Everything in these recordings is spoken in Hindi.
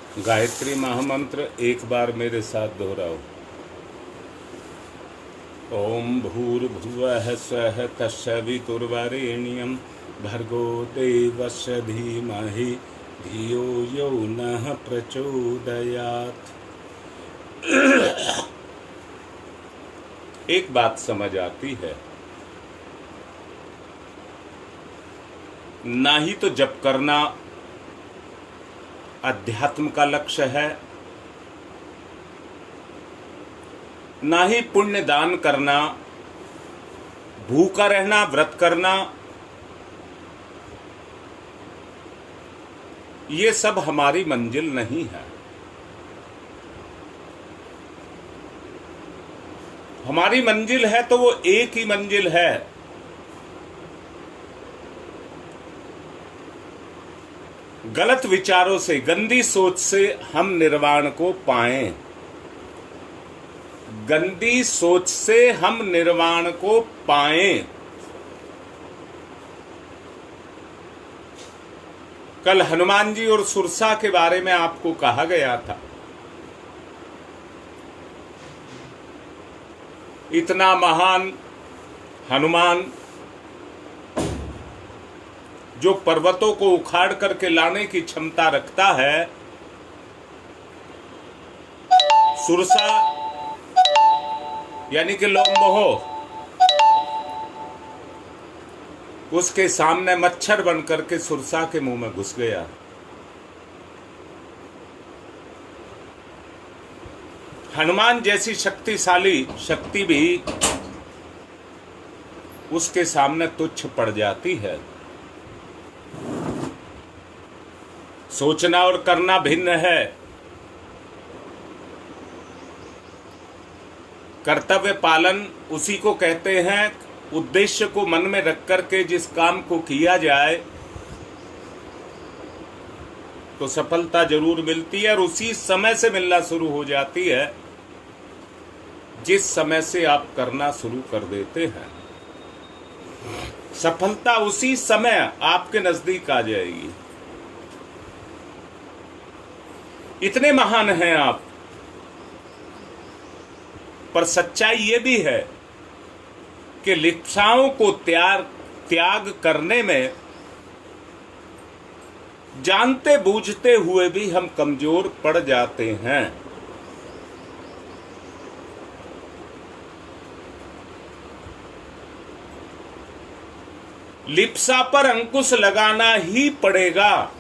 गायत्री महामंत्र एक बार मेरे साथ दोहराओ। ओम भूर्भुवः स्वः तत्सवितुर्वरेण्यं भर्गो देवस्य धीमहि धियो यो नः प्रचोदयात्। एक बात समझ आती है, ना ही तो जप करना अध्यात्म का लक्ष्य है, ना ही पुण्य दान करना, भूखा रहना, व्रत करना, ये सब हमारी मंजिल नहीं है। हमारी मंजिल है तो वो एक ही मंजिल है, गलत विचारों से, गंदी सोच से हम निर्वाण को पाएं। गंदी सोच से हम निर्वाण को पाएं। कल हनुमान जी और सुरसा के बारे में आपको कहा गया था। इतना महान हनुमान जो पर्वतों को उखाड़ करके लाने की क्षमता रखता है, सुरसा यानी कि लोमोह उसके सामने मच्छर बन करके सुरसा के मुंह में घुस गया। हनुमान जैसी शक्तिशाली शक्ति भी उसके सामने तुच्छ पड़ जाती है। सोचना और करना भिन्न है। कर्तव्य पालन उसी को कहते हैं, उद्देश्य को मन में रख करके जिस काम को किया जाए तो सफलता जरूर मिलती है, और उसी समय से मिलना शुरू हो जाती है जिस समय से आप करना शुरू कर देते हैं। सफलता उसी समय आपके नजदीक आ जाएगी। इतने महान हैं आप, पर सच्चाई ये भी है कि लिप्साओं को त्याग करने में जानते बूझते हुए भी हम कमजोर पड़ जाते हैं। लिप्सा पर अंकुश लगाना ही पड़ेगा।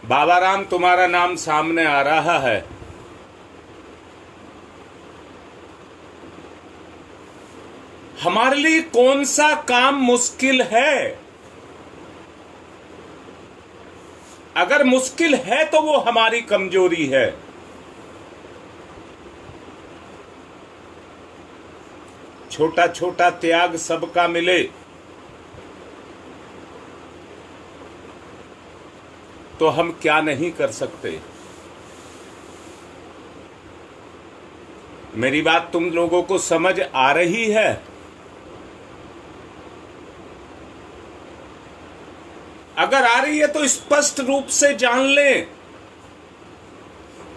बाबा राम, तुम्हारा नाम सामने आ रहा है। हमारे लिए कौन सा काम मुश्किल है? अगर मुश्किल है तो वो हमारी कमजोरी है। छोटा छोटा त्याग सबका मिले तो हम क्या नहीं कर सकते। मेरी बात तुम लोगों को समझ आ रही है? अगर आ रही है तो स्पष्ट रूप से जान लें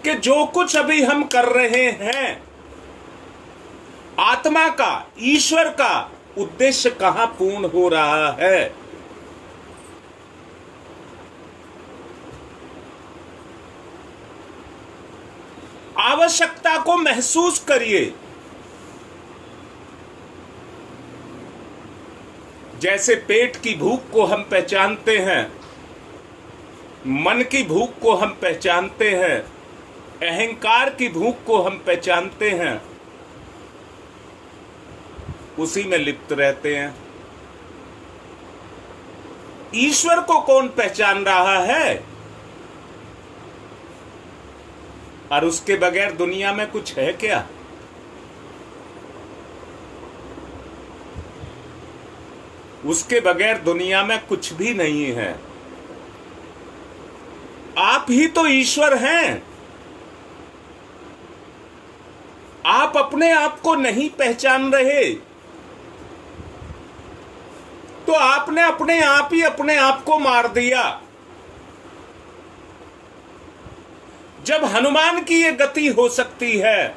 कि जो कुछ अभी हम कर रहे हैं, आत्मा का, ईश्वर का उद्देश्य कहां पूर्ण हो रहा है। आवश्यकता को महसूस करिए। जैसे पेट की भूख को हम पहचानते हैं, मन की भूख को हम पहचानते हैं, अहंकार की भूख को हम पहचानते हैं, उसी में लिप्त रहते हैं। ईश्वर को कौन पहचान रहा है? और उसके बगैर दुनिया में कुछ है क्या? उसके बगैर दुनिया में कुछ भी नहीं है। आप ही तो ईश्वर हैं। आप अपने आप को नहीं पहचान रहे। तो आपने अपने आप ही अपने आप को मार दिया। जब हनुमान की ये गति हो सकती है,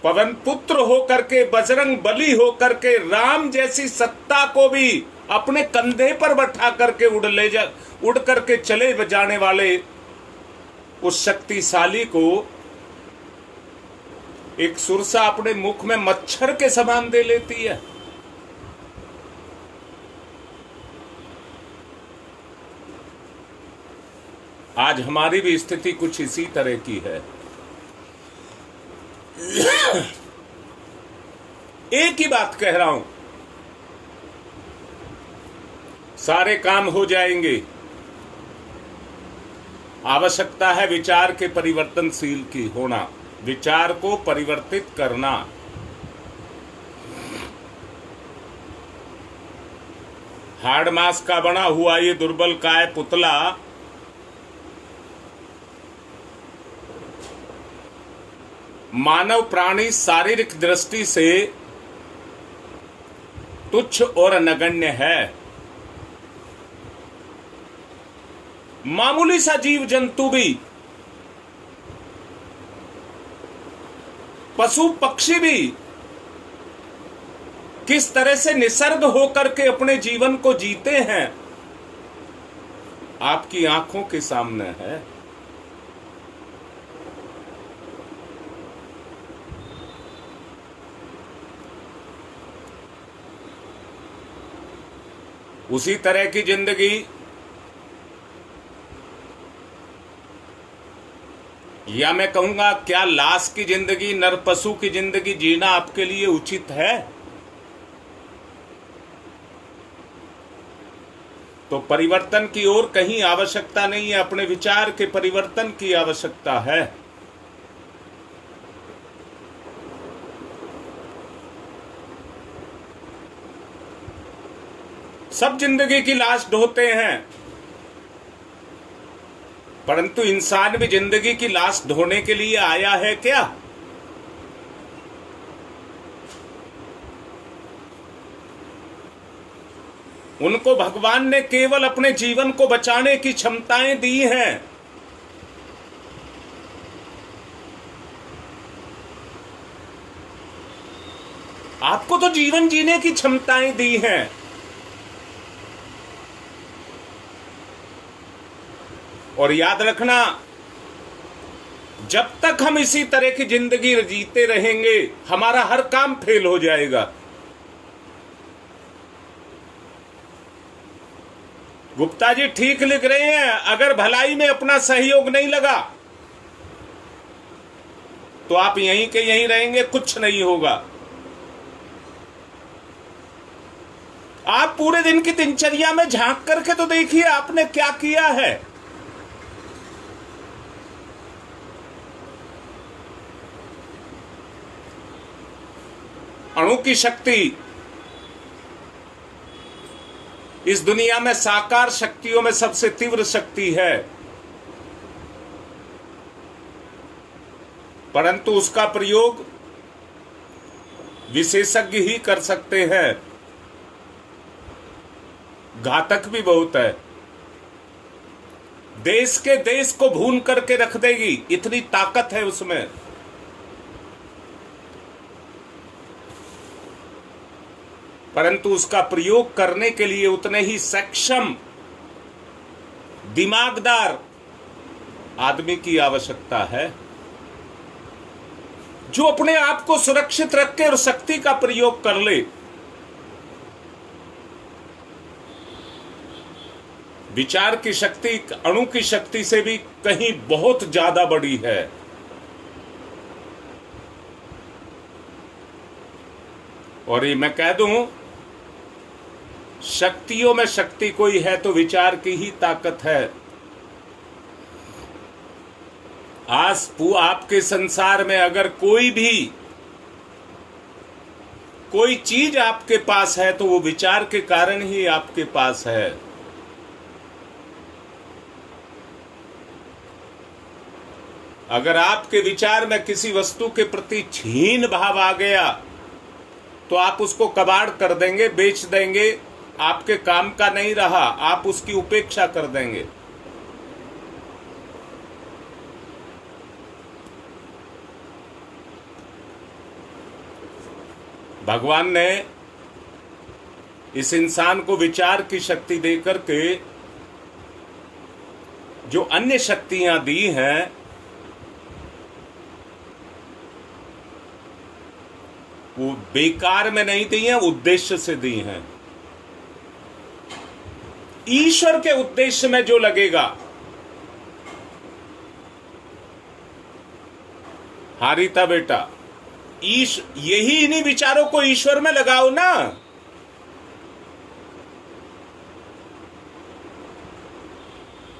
पवन पुत्र होकर के, बजरंग बली होकर के, राम जैसी सत्ता को भी अपने कंधे पर बैठा करके उड़ करके चले जाने वाले उस शक्तिशाली को एक सुरसा अपने मुख में मच्छर के समान दे लेती है। आज हमारी भी स्थिति कुछ इसी तरह की है। एक ही बात कह रहा हूं, सारे काम हो जाएंगे। आवश्यकता है विचार के परिवर्तनशील की होना, विचार को परिवर्तित करना। हाड़ मांस का बना हुआ ये दुर्बल काय पुतला मानव प्राणी शारीरिक दृष्टि से तुच्छ और नगण्य है। मामूली सा जीव जंतु भी, पशु पक्षी भी किस तरह से निसर्ग होकर के अपने जीवन को जीते हैं, आपकी आंखों के सामने है। उसी तरह की जिंदगी या मैं कहूंगा क्या लाश की जिंदगी, नर पशु की जिंदगी जीना आपके लिए उचित है? तो परिवर्तन की ओर कहीं आवश्यकता नहीं है, अपने विचार के परिवर्तन की आवश्यकता है। सब जिंदगी की लाश ढोते हैं, परंतु इंसान भी जिंदगी की लाश ढोने के लिए आया है क्या? उनको भगवान ने केवल अपने जीवन को बचाने की क्षमताएं दी हैं। आपको तो जीवन जीने की क्षमताएं दी हैं। और याद रखना, जब तक हम इसी तरह की जिंदगी जीते रहेंगे, हमारा हर काम फेल हो जाएगा। गुप्ता जी ठीक लिख रहे हैं, अगर भलाई में अपना सहयोग नहीं लगा तो आप यहीं के यहीं रहेंगे, कुछ नहीं होगा। आप पूरे दिन की दिनचर्या में झांक करके तो देखिए आपने क्या किया है। अणु की शक्ति इस दुनिया में साकार शक्तियों में सबसे तीव्र शक्ति है, परंतु उसका प्रयोग विशेषज्ञ ही कर सकते हैं। घातक भी बहुत है, देश के देश को भून करके रख देगी, इतनी ताकत है उसमें। परंतु उसका प्रयोग करने के लिए उतने ही सक्षम, दिमागदार आदमी की आवश्यकता है, जो अपने आप को सुरक्षित रख के और शक्ति का प्रयोग कर ले। विचार की शक्ति अणु की शक्ति से भी कहीं बहुत ज्यादा बड़ी है। और ये मैं कह दूं, शक्तियों में शक्ति कोई है तो विचार की ही ताकत है। आज आपके संसार में अगर कोई चीज आपके पास है तो वो विचार के कारण ही आपके पास है। अगर आपके विचार में किसी वस्तु के प्रति छीन भाव आ गया तो आप उसको कबाड़ कर देंगे, बेच देंगे, आपके काम का नहीं रहा, आप उसकी उपेक्षा कर देंगे। भगवान ने इस इंसान को विचार की शक्ति देकर के जो अन्य शक्तियां दी हैं, वो बेकार में नहीं दी हैं, उद्देश्य से दी हैं। ईश्वर के उद्देश्य में जो लगेगा, हारिता बेटा, यही इन्हीं विचारों को ईश्वर में लगाओ ना।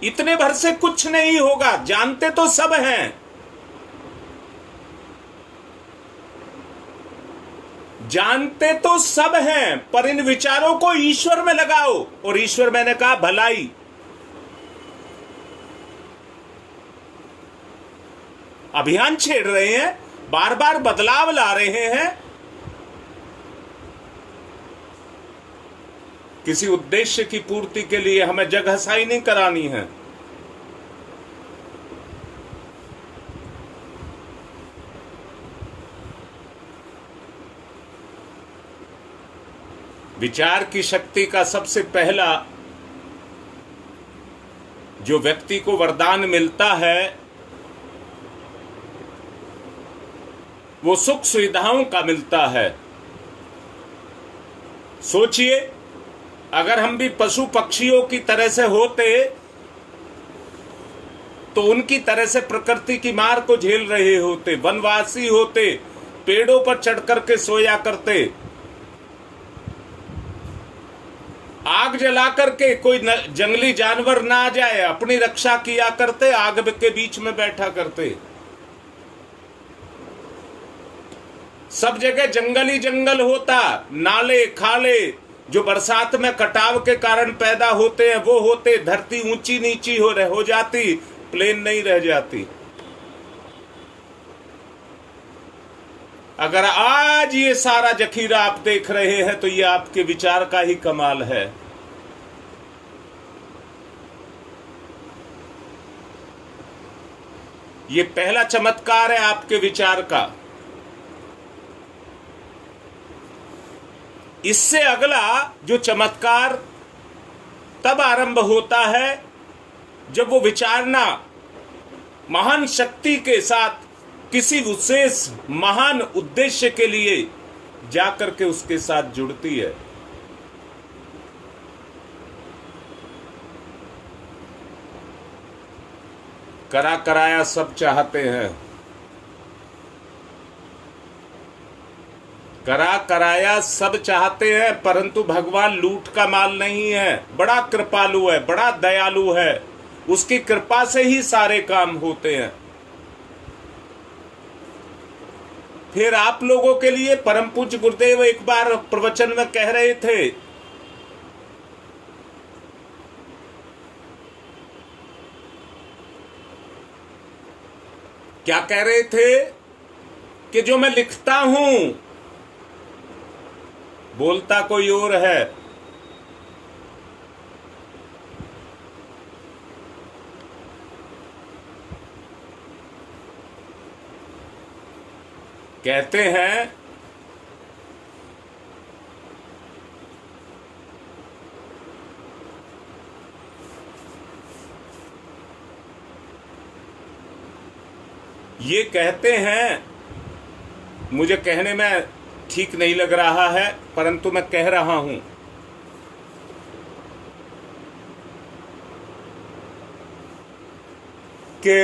इतने भर से कुछ नहीं होगा, जानते तो सब हैं, जानते तो सब हैं, पर इन विचारों को ईश्वर में लगाओ। और ईश्वर मैंने कहा भलाई। अभियान छेड़ रहे हैं, बार बार बदलाव ला रहे हैं, किसी उद्देश्य की पूर्ति के लिए हमें जगहसाई नहीं करानी है। विचार की शक्ति का सबसे पहला जो व्यक्ति को वरदान मिलता है, वो सुख सुविधाओं का मिलता है। सोचिए, अगर हम भी पशु पक्षियों की तरह से होते तो उनकी तरह से प्रकृति की मार को झेल रहे होते, वनवासी होते, पेड़ों पर चढ़ करके सोया करते, आग जला करके कोई जंगली जानवर ना आ जाए अपनी रक्षा किया करते, आग के बीच में बैठा करते। सब जगह जंगल ही जंगल होता, नाले खाले जो बरसात में कटाव के कारण पैदा होते हैं वो होते, धरती ऊंची नीची हो जाती, प्लेन नहीं रह जाती। अगर आज ये सारा जखीरा आप देख रहे हैं तो ये आपके विचार का ही कमाल है। ये पहला चमत्कार है आपके विचार का। इससे अगला जो चमत्कार तब आरंभ होता है जब वो विचारना महान शक्ति के साथ किसी विशेष महान उद्देश्य के लिए जाकर के उसके साथ जुड़ती है। करा कराया सब चाहते हैं, करा कराया सब चाहते हैं, परंतु भगवान लूट का माल नहीं है, बड़ा कृपालु है, बड़ा दयालु है, उसकी कृपा से ही सारे काम होते हैं। फिर आप लोगों के लिए परम पूज्य गुरुदेव एक बार प्रवचन में कह रहे थे, क्या कह रहे थे कि जो मैं लिखता हूं बोलता कोई और है। कहते हैं ये कहते हैं, मुझे कहने में ठीक नहीं लग रहा है परंतु मैं कह रहा हूं कि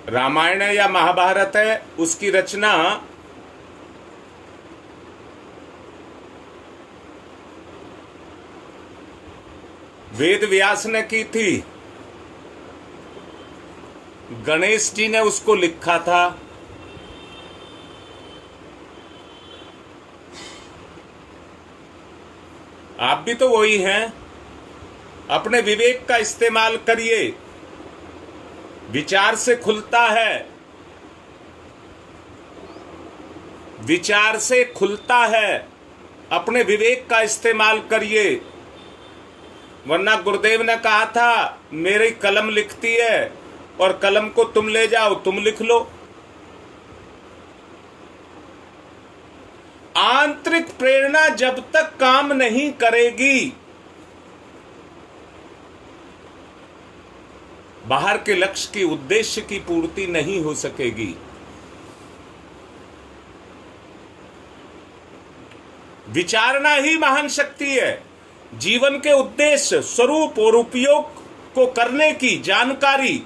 रामायण या महाभारत है, उसकी रचना वेद व्यास ने की थी, गणेश जी ने उसको लिखा था। आप भी तो वही हैं, अपने विवेक का इस्तेमाल करिए, विचार से खुलता है। विचार से खुलता है। अपने विवेक का इस्तेमाल करिए, वरना गुरुदेव ने कहा था मेरी कलम लिखती है और कलम को तुम ले जाओ, तुम लिख लो। आंतरिक प्रेरणा जब तक काम नहीं करेगी, बाहर के लक्ष्य की, उद्देश्य की पूर्ति नहीं हो सकेगी। विचारना ही महान शक्ति है। जीवन के उद्देश्य, स्वरूप और उपयोग को करने की जानकारी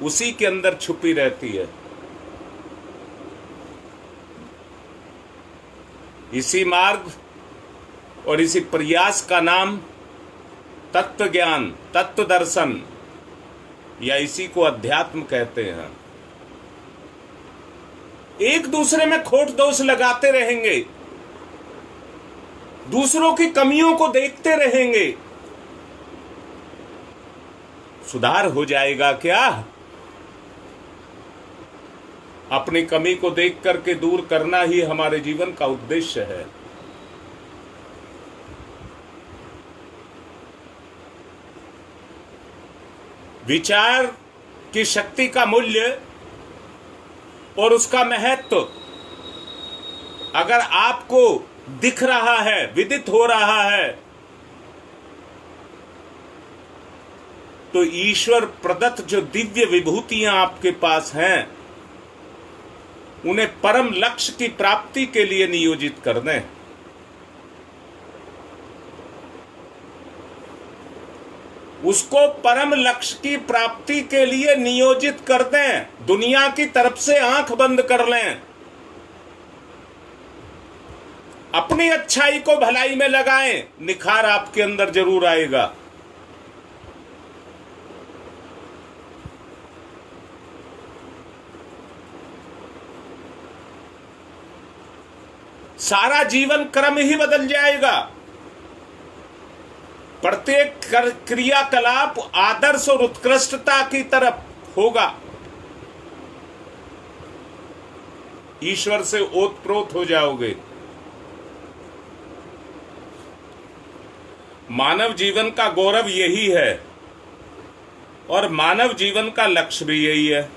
उसी के अंदर छुपी रहती है। इसी मार्ग और इसी प्रयास का नाम तत्व ज्ञान, तत्व दर्शन, या इसी को अध्यात्म कहते हैं। एक दूसरे में खोट दोष लगाते रहेंगे, दूसरों की कमियों को देखते रहेंगे, सुधार हो जाएगा क्या? अपनी कमी को देख करके दूर करना ही हमारे जीवन का उद्देश्य है। विचार की शक्ति का मूल्य और उसका महत्व अगर आपको दिख रहा है, विदित हो रहा है, तो ईश्वर प्रदत्त जो दिव्य विभूतियां आपके पास हैं, उन्हें परम लक्ष्य की प्राप्ति के लिए नियोजित कर दें। उसको परम लक्ष्य की प्राप्ति के लिए नियोजित कर दें। दुनिया की तरफ से आंख बंद कर लें। अपनी अच्छाई को भलाई में लगाएं, निखार आपके अंदर जरूर आएगा। सारा जीवन क्रम ही बदल जाएगा। प्रत्येक क्रियाकलाप आदर्श और उत्कृष्टता की तरफ होगा। ईश्वर से ओतप्रोत हो जाओगे। मानव जीवन का गौरव यही है और मानव जीवन का लक्ष्य भी यही है।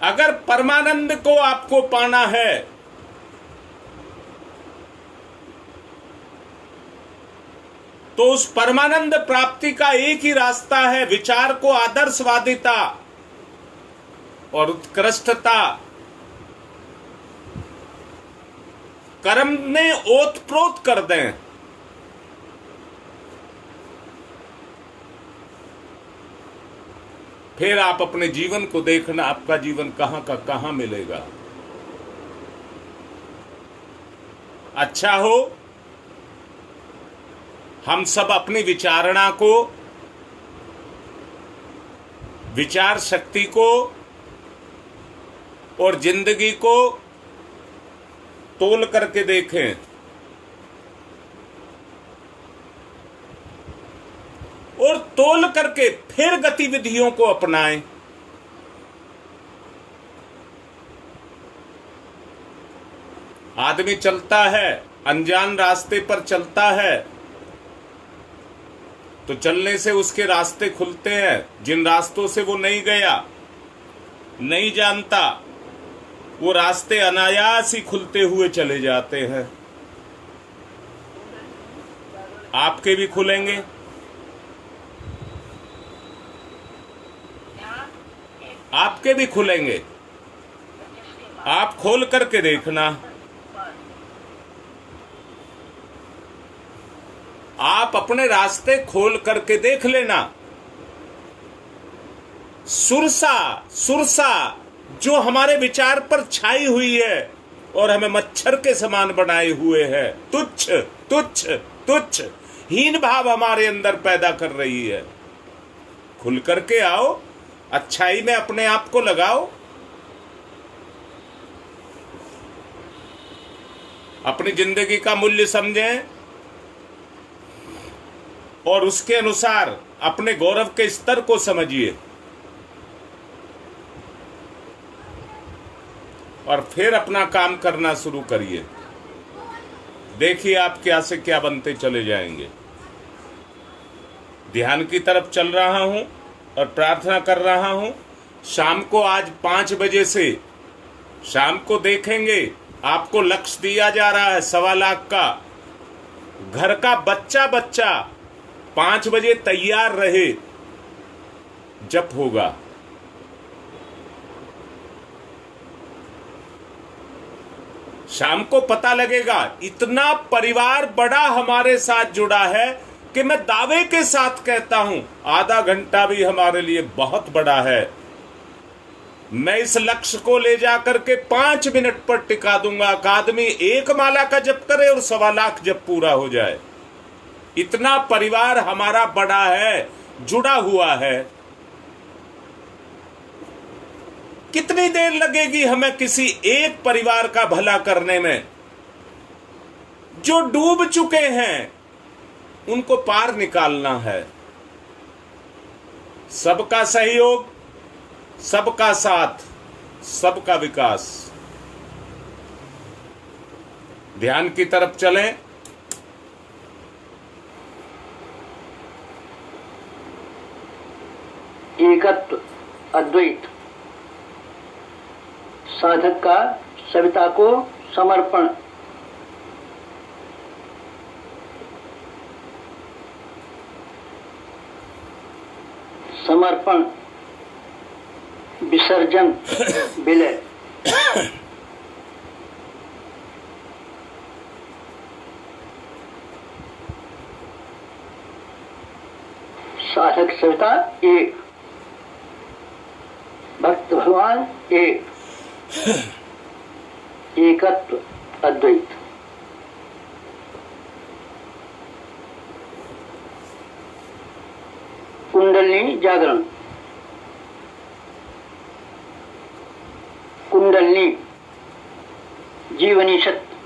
अगर परमानंद को आपको पाना है तो उस परमानंद प्राप्ति का एक ही रास्ता है, विचार को आदर्शवादिता और उत्कृष्टता, कर्म में ओतप्रोत कर दें। फिर आप अपने जीवन को देखना, आपका जीवन कहां का कहां मिलेगा। अच्छा हो हम सब अपनी विचारणा को, विचार शक्ति को और जिंदगी को तोल करके देखें। और तोल करके फिर गतिविधियों को अपनाएं। आदमी चलता है, अनजान रास्ते पर चलता है, तो चलने से उसके रास्ते खुलते हैं। जिन रास्तों से वो नहीं गया, नहीं जानता, वो रास्ते अनायास ही खुलते हुए चले जाते हैं। आपके भी खुलेंगे। आपके भी खुलेंगे। आप खोल करके देखना। आप अपने रास्ते खोल करके देख लेना। सुरसा जो हमारे विचार पर छाई हुई है और हमें मच्छर के समान बनाए हुए है, तुच्छ तुच्छ तुच्छ हीन भाव हमारे अंदर पैदा कर रही है, खुल करके आओ, अच्छाई में अपने आप को लगाओ। अपनी जिंदगी का मूल्य समझें और उसके अनुसार अपने गौरव के स्तर को समझिए और फिर अपना काम करना शुरू करिए। देखिए आप क्या से क्या बनते चले जाएंगे। ध्यान की तरफ चल रहा हूं और प्रार्थना कर रहा हूं। शाम को आज 5 बजे से शाम को देखेंगे, आपको लक्ष्य दिया जा रहा है 1.25 लाख का। घर का बच्चा 5 बजे तैयार रहे, जप होगा। शाम को पता लगेगा। इतना परिवार बड़ा हमारे साथ जुड़ा है कि मैं दावे के साथ कहता हूं आधा घंटा भी हमारे लिए बहुत बड़ा है। मैं इस लक्ष्य को ले जाकर के 5 मिनट पर टिका दूंगा। आदमी 1 माला का जप करे और 1.25 लाख जप पूरा हो जाए। इतना परिवार हमारा बड़ा है, जुड़ा हुआ है। कितनी देर लगेगी हमें किसी एक परिवार का भला करने में? जो डूब चुके हैं उनको पार निकालना है। सबका सहयोग, सबका साथ, सबका विकास। ध्यान की तरफ चलें। एकत्व, अद्वैत। साधक का सविता को समर्पण। समर्पण, विसर्जन, विलय। साधक सविता एक, भक्त भगवान एक। एकत्व, अद्वैत। कुंडलिनी जागरण। कुंडलिनी जीवनी शक्ति।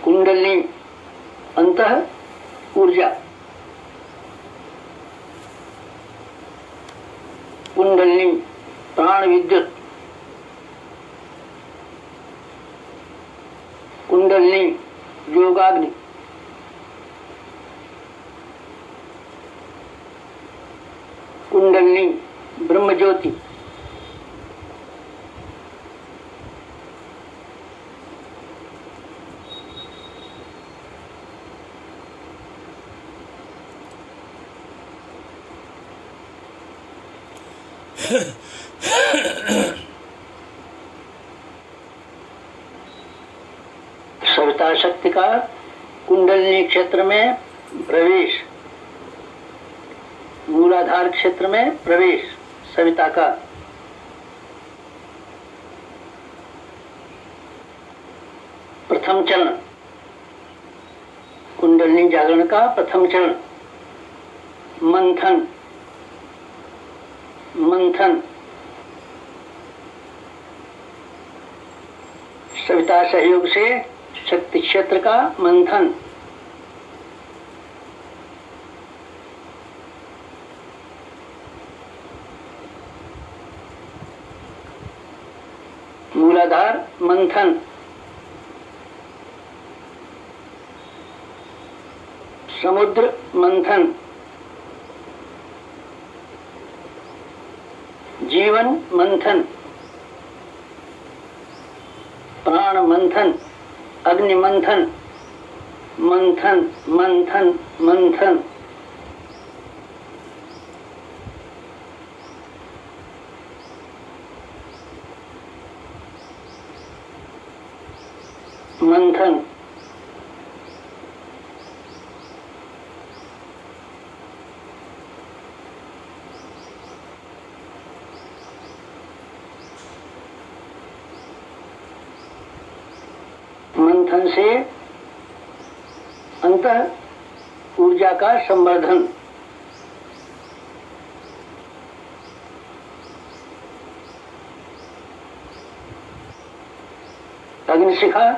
कुंडलिनी अंतः ऊर्जा। कुंडलिनी प्राण विद्युत। कुंडलिनी योगाग्नि। कुंडलिनी ब्रह्म ज्योति। सविता शक्ति का कुंडलिनी क्षेत्र में प्रवेश, मूलाधार क्षेत्र में प्रवेश। सविता का प्रथम चरण, कुंडलिनी जागरण का प्रथम चरण मंथन। मंथन, सविता सहयोग से शक्ति क्षेत्र का मंथन। मूलाधार मंथन। समुद्र मंथन। जीवन मंथन। प्राण मंथन। अग्नि मंथन। मंथन मंथन मंथन। मंथन। मंथन से अंतः ऊर्जा का संवर्धन। अग्निशिखा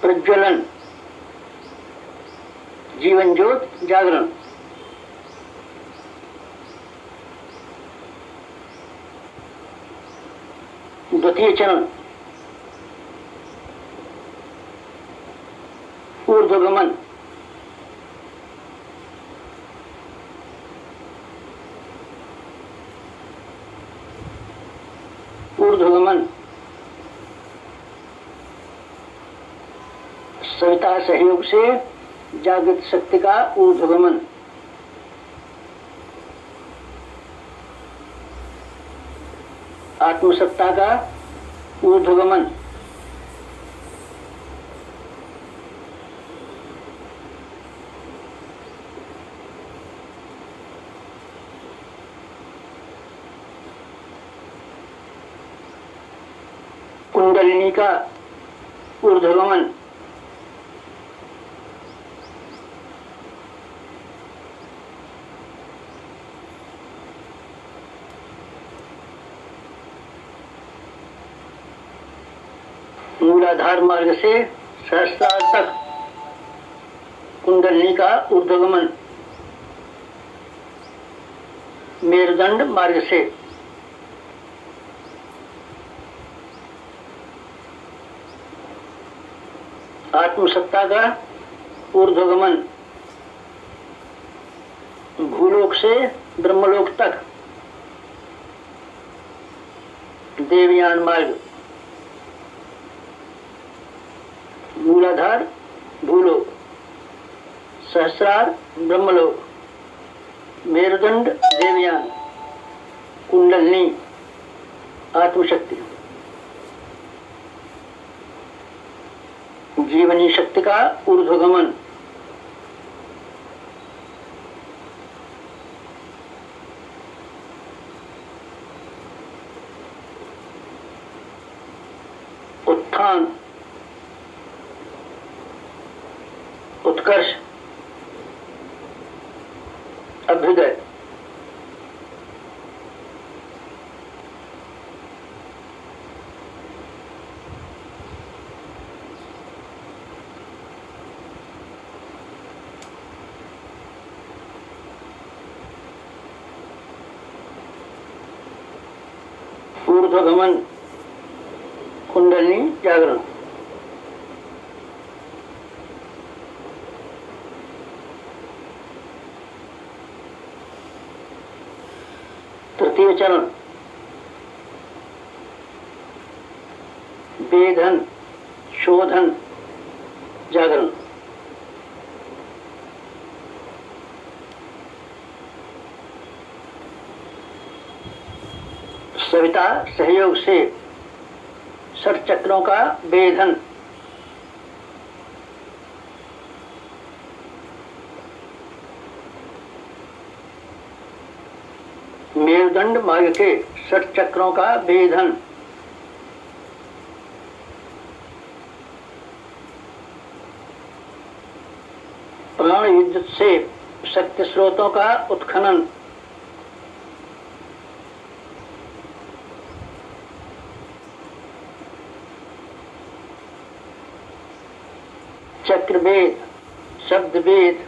प्रज्वलन। जीवन ज्योत जागरण। द्वितीय चरण ऊर्ध्वगमन। ऊर्ध्वगमन सविता सहयोग से जागृत शक्ति का ऊर्ध्वगमन। आत्मसत्ता का ऊर्ध्वगमन। कुंडलिनी का ऊर्ध्वगमन। मूलाधार मार्ग से सहस्त्रार तक कुंडलिनी का ऊर्ध्वगमन। मेरुदंड मार्ग से आत्मसत्ता का ऊर्ध्वगमन। भूलोक से ब्रह्मलोक तक देवयान मार्ग। मूलाधार भूलोक, सहस्रार ब्रह्मलोक, मेरुदंड देवयान, कुंडलिनी आत्मशक्ति। जीवनी शक्ति का ऊर्ध्वगमन। उत्थान, उत्कर्ष, अभ्युदय। ऊर्ध्वगमन, कुंडलिनी जागरण। तृतीय चरण वेधन, शोधन, जागरण। सविता सहयोग से षट चक्रों का वेधन। मेरुदंड मार्ग के षट चक्रों का वेधन। प्राण विद्युत से शक्ति स्रोतों का उत्खनन। चक्रवेद, शब्दवेद,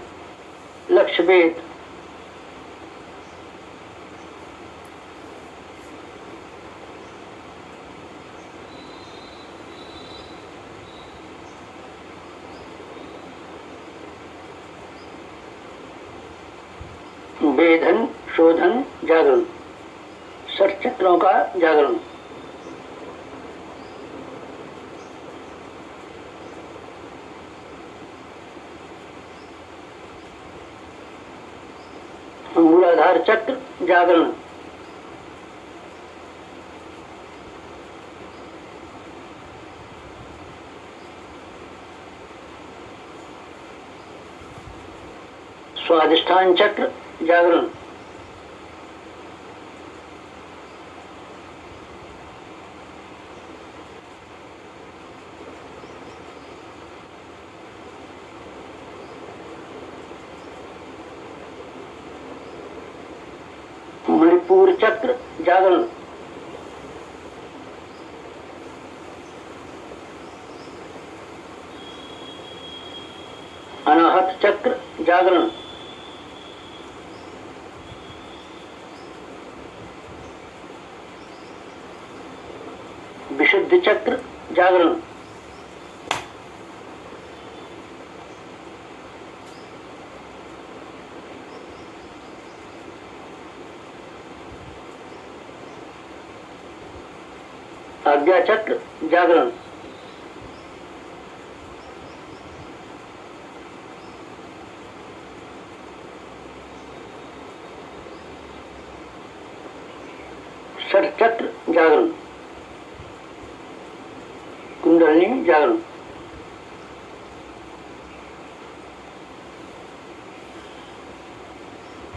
लक्ष्यवेद। वेधन, शोधन, जागरण। षट चक्रों का जागरण। मूलाधार चक्र जागरण। स्वाधिष्ठान चक्र जागरण। मणिपुर चक्र जागरण। अनाहत चक्र जागरण, विशुद्धि चक्र जागरण, आज्ञा चक्र जागरण, षट चक्र जागरण, कुंडलिनी जागरण,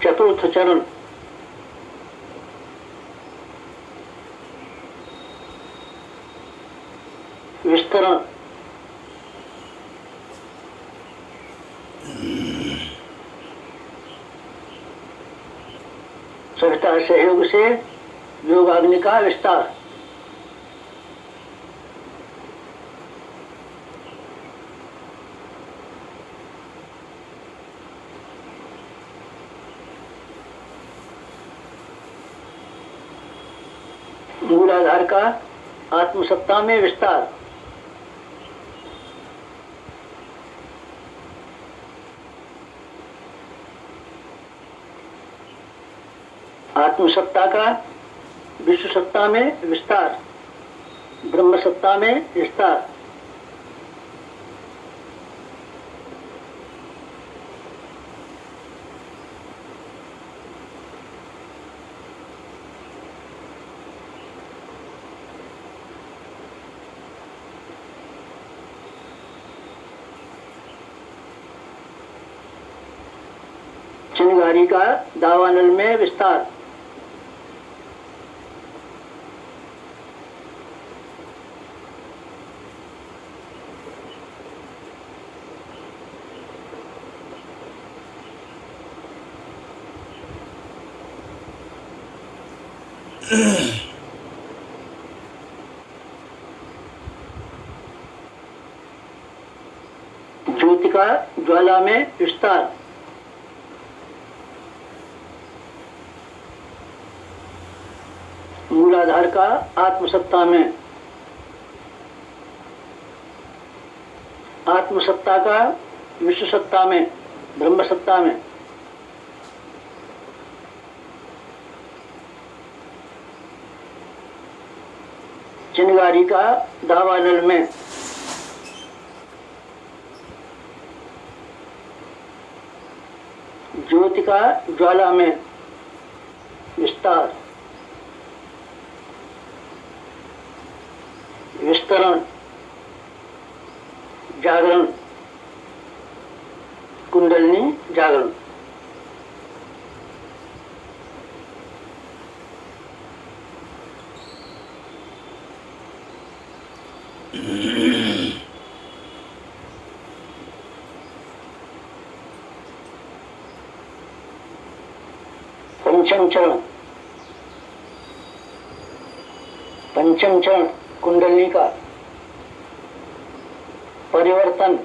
चतुर्थ चरण, विस्तरण, सविता सहयोग से योगाग्नि का विस्तार, मूलाधार का आत्मसत्ता में विस्तार, आत्मसत्ता का विश्व सत्ता में विस्तार, ब्रह्म सत्ता में विस्तार, चिंगारी का दावानल में विस्तार, ज्योति का ज्वाला में विस्तार, मूलाधार का आत्मसत्ता में, आत्मसत्ता का विश्व सत्ता में, ब्रह्म सत्ता में, चिंगारी का दावानल में, ज्योति का ज्वाला में विस्तार, विस्तरण, जागरण, कुंडलिनी जागरण, पंचम चरण, पंचम चरण कुंडलिनी का परिवर्तन,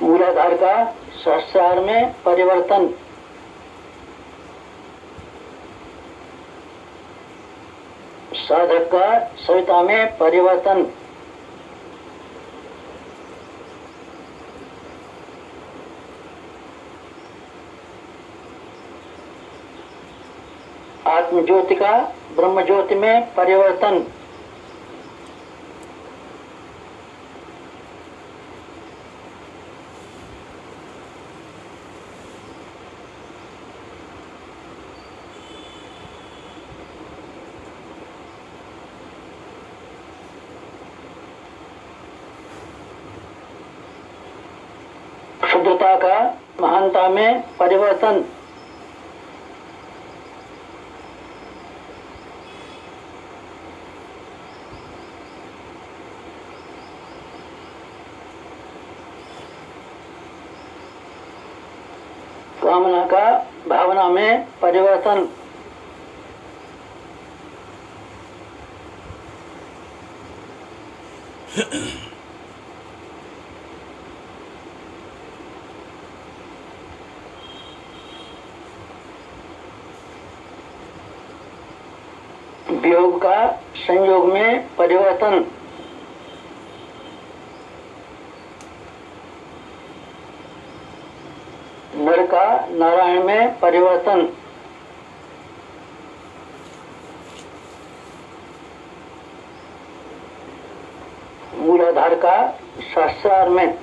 मूलाधार का सहस्रार में परिवर्तन, साधक का सविता में परिवर्तन, आत्म ज्योति का ब्रह्म ज्योति में परिवर्तन, शुद्धता का महानता में परिवर्तन, कामना का भावना में परिवर्तन, वियोग का संयोग में परिवर्तन, नर का नारायण में परिवर्तन, मूलाधार का शास्त्रार में,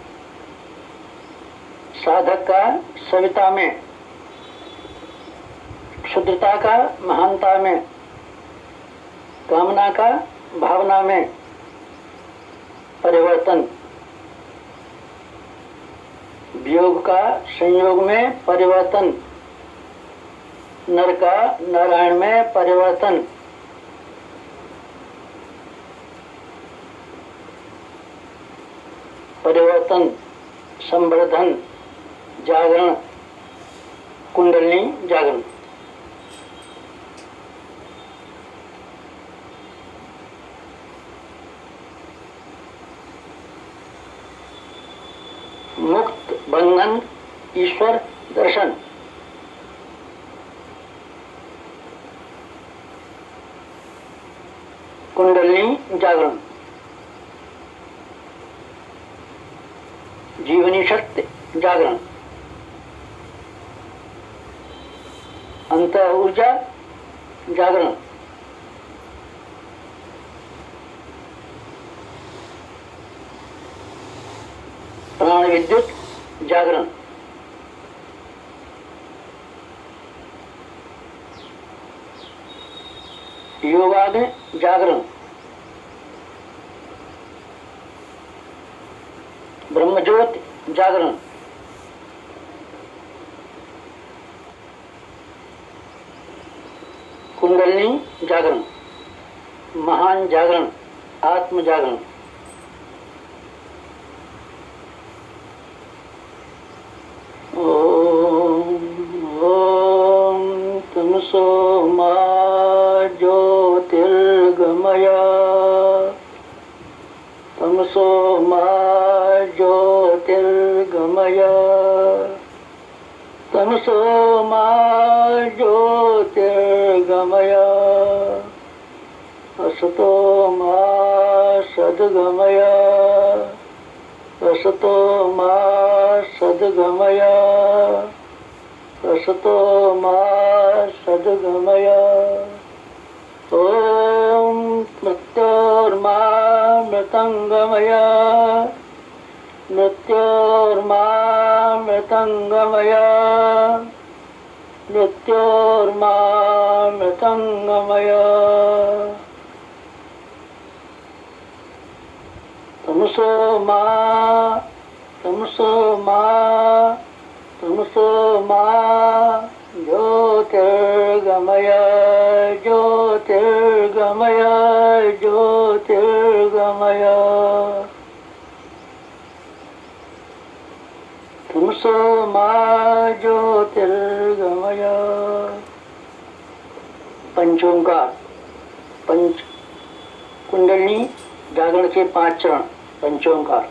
साधक का सविता में, क्षुद्रता का महानता में, कामना का भावना में परिवर्तन, वियोग का संयोग में परिवर्तन, नर का नारायण में परिवर्तन, परिवर्तन, संवर्धन, जागरण, कुंडलिनी जागरण। मुक्त बंधन ईश्वर दर्शन, कुंडलिनी जागरण, जीवनी शक्ति जागरण, अंत ऊर्जा जागरण, प्राण विद्युत जागरण, योगाग्नि जागरण, ब्रह्मज्योति जागरण, कुंडलिनी जागरण, महान जागरण, आत्म जागरण। ओम तमसो मा ज्योतिर्गमय, तमसो मा ज्योतिर्गमय, तमसो मा ज्योतिर्गमय, असतो मा सद्गमय, असतो मा सद्गमय, असतो मा सद्गमय। ओम मृत्योर्मा मृतंगमय, मृत्योर्मा मृतंगमय, मृत्योर्मा मृतंगमय। तमसो मा, तमसो मा, तमसो मा ज्योतिर्गमय, ज्योतिर्गमय, ज्योतिर्गमय। तमसो मा ज्योतिर्गमय। पंचोंकार, पंच कुंडलिनी जागरण के 5 चरण। पंचोंकार।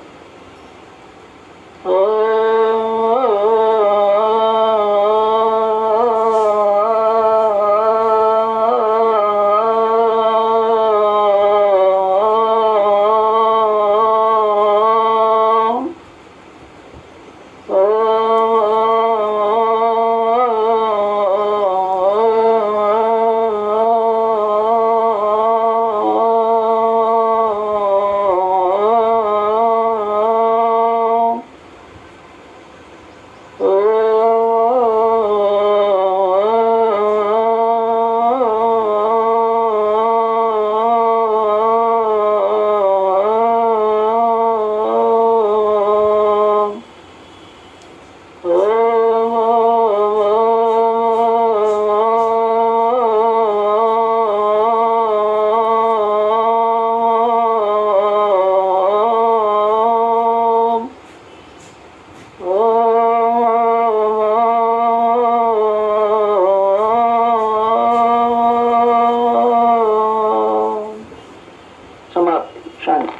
शांति।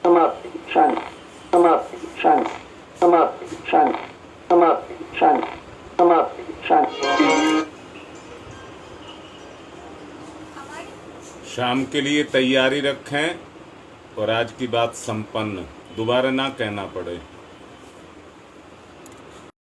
समाप्ति शांति समाप्ति शांति समाप्ति शांति समाप्ति शांति समाप्ति शांति। शाम के लिए तैयारी रखें और आज की बात संपन्न, दोबारा ना कहना पड़े।